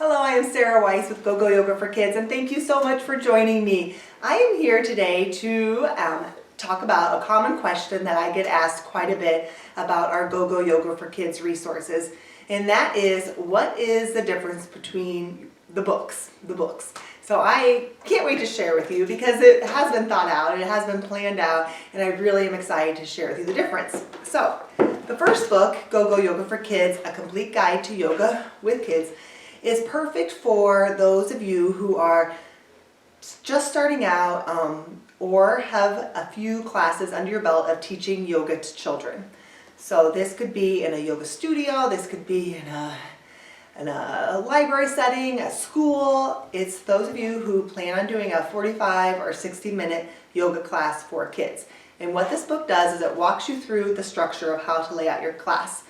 Hello, I am Sarah Weiss with Go-Go Yoga for Kids, and thank you so much for joining me. I am here today to talk about a common question that I get asked quite a bit about our Go-Go Yoga for Kids resources, and that is, what is the difference between the books? So I can't wait to share with you because it has been thought out and it has been planned out, and I really am excited to share with you the difference. So the first book, Go-Go Yoga for Kids, A Complete Guide to Yoga with Kids, is perfect for those of you who are just starting out or have a few classes under your belt of teaching yoga to children. So this could be in a yoga studio, this could be in a library setting, a school. It's those of you who plan on doing a 45 or 60-minute yoga class for kids. And what this book does is it walks you through the structure of how to lay out your class.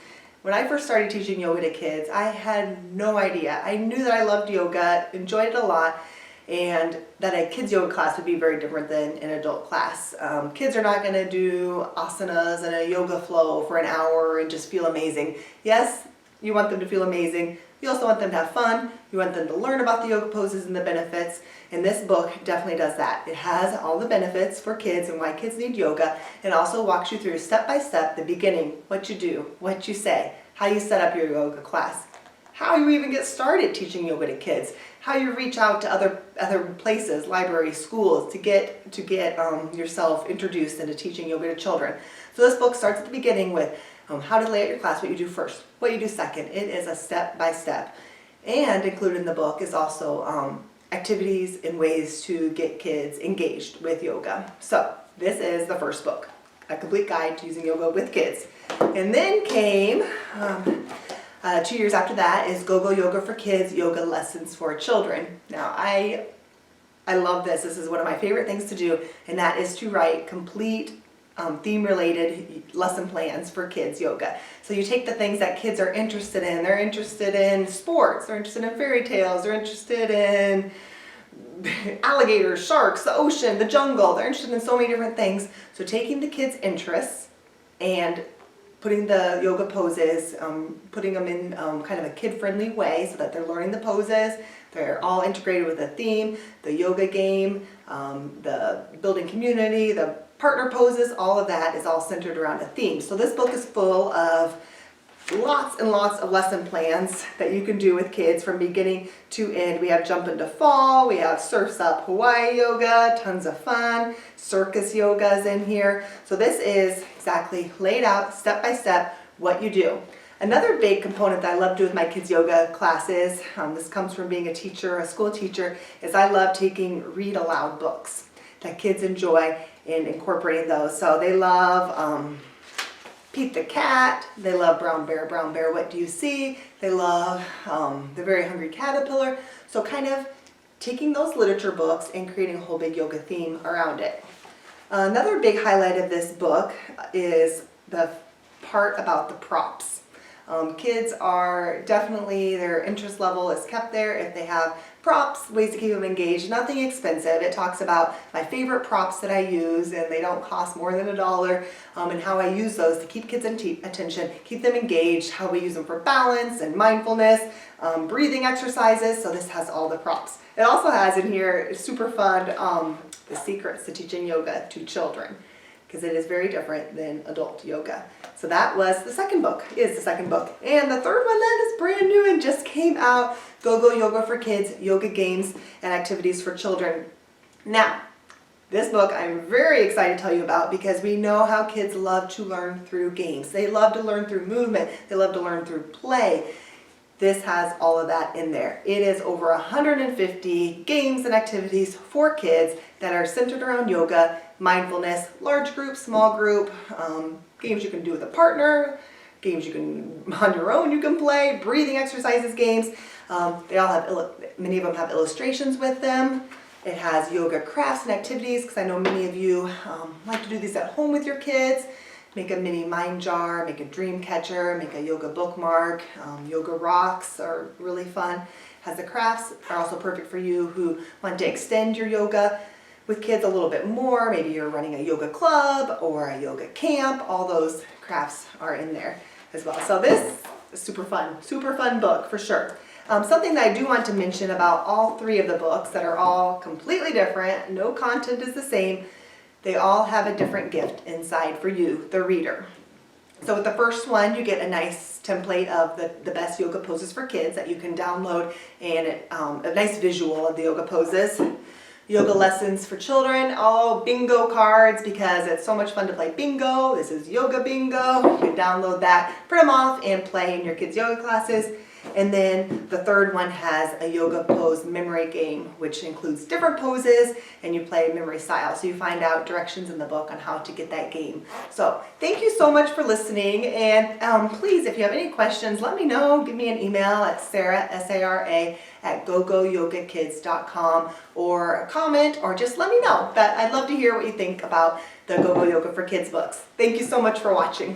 When I first started teaching yoga to kids, I had no idea. I knew that I loved yoga, enjoyed it a lot, and that a kids yoga class would be very different than an adult class. Kids are not going to do asanas and a yoga flow for an hour and just feel amazing. Yes, you want them to feel amazing. You also want them to have fun. You want them to learn about the yoga poses and the benefits. And this book definitely does that. It has all the benefits for kids and why kids need yoga. And also walks you through step by step, the beginning, what you do, what you say, how you set up your yoga class, how you even get started teaching yoga to kids, how you reach out to other places, libraries, schools, to get yourself introduced into teaching yoga to children. So this book starts at the beginning with how to lay out your class, what you do first, what you do second. It is a step by step. And included in the book is also activities and ways to get kids engaged with yoga. So this is the first book, A Complete Guide to Using Yoga with Kids. And then came, 2 years after that, is Go-Go Yoga for Kids, Yoga Lessons for Children. Now I love this. This is one of my favorite things to do, and that is to write complete theme-related lesson plans for kids yoga. So you take the things that kids are interested in. They're interested in sports, they're interested in fairy tales, they're interested in alligators, sharks, the ocean, the jungle. They're interested in so many different things. So taking the kids' interests and putting the yoga poses, putting them in kind of a kid-friendly way so that they're learning the poses. They're all integrated with a theme, the yoga game, the building community, the partner poses, all of that is all centered around a theme. So this book is full of lots and lots of lesson plans that you can do with kids from beginning to end. We have Jump into Fall, we have Surf's Up Hawaii Yoga, tons of fun, circus yogas in here. So this is exactly laid out step by step what you do. Another big component that I love to do with my kids yoga classes, this comes from being a teacher, a school teacher, is I love taking read-aloud books that kids enjoy and incorporating those. So they love Pete the Cat, they love Brown Bear, What Do You See? They love The Very Hungry Caterpillar. So kind of taking those literature books and creating a whole big yoga theme around it. Another big highlight of this book is the part about the props. Kids are definitely, their interest level is kept there if they have props, ways to keep them engaged, nothing expensive. It talks about my favorite props that I use, and they don't cost more than $1, and how I use those to keep kids' attention, keep them engaged, how we use them for balance and mindfulness, breathing exercises. So this has all the props. It also has in here, super fun, the secrets to teaching yoga to children, because it is very different than adult yoga. So that was the second book, is the second book. And the third one then is brand new and just came out, Go-Go Yoga for Kids, Yoga Games and Activities for Children. Now, this book I'm very excited to tell you about because we know how kids love to learn through games. They love to learn through movement, they love to learn through play. This has all of that in there. It is over 150 games and activities for kids that are centered around yoga, mindfulness, large group, small group, games you can do with a partner, games you can, on your own you can play, breathing exercises games. They all have, many of them have illustrations with them. It has yoga crafts and activities, because I know many of you like to do these at home with your kids. Make a mini mind jar, make a dream catcher, make a yoga bookmark. Yoga rocks are really fun. Has the crafts, are also perfect for you who want to extend your yoga with kids a little bit more. Maybe you're running a yoga club or a yoga camp. All those crafts are in there as well. So this is super fun book for sure. Something that I do want to mention about all three of the books that are all completely different, no content is the same, they all have a different gift inside for you, the reader. So with the first one, you get a nice template of the best yoga poses for kids that you can download, and a nice visual of the yoga poses. Yoga lessons for children, all bingo cards because it's so much fun to play bingo. This is yoga bingo. You can download that, print them off, and play in your kids' yoga classes. And then the third one has a yoga pose memory game, which includes different poses, and you play memory style. So you find out directions in the book on how to get that game. So thank you so much for listening. And please, if you have any questions, let me know. Give me an email at Sarah, S-A-R-A, at gogoyogakids.com, or a comment, or just let me know. But I'd love to hear what you think about the Go-Go Yoga for Kids books. Thank you so much for watching.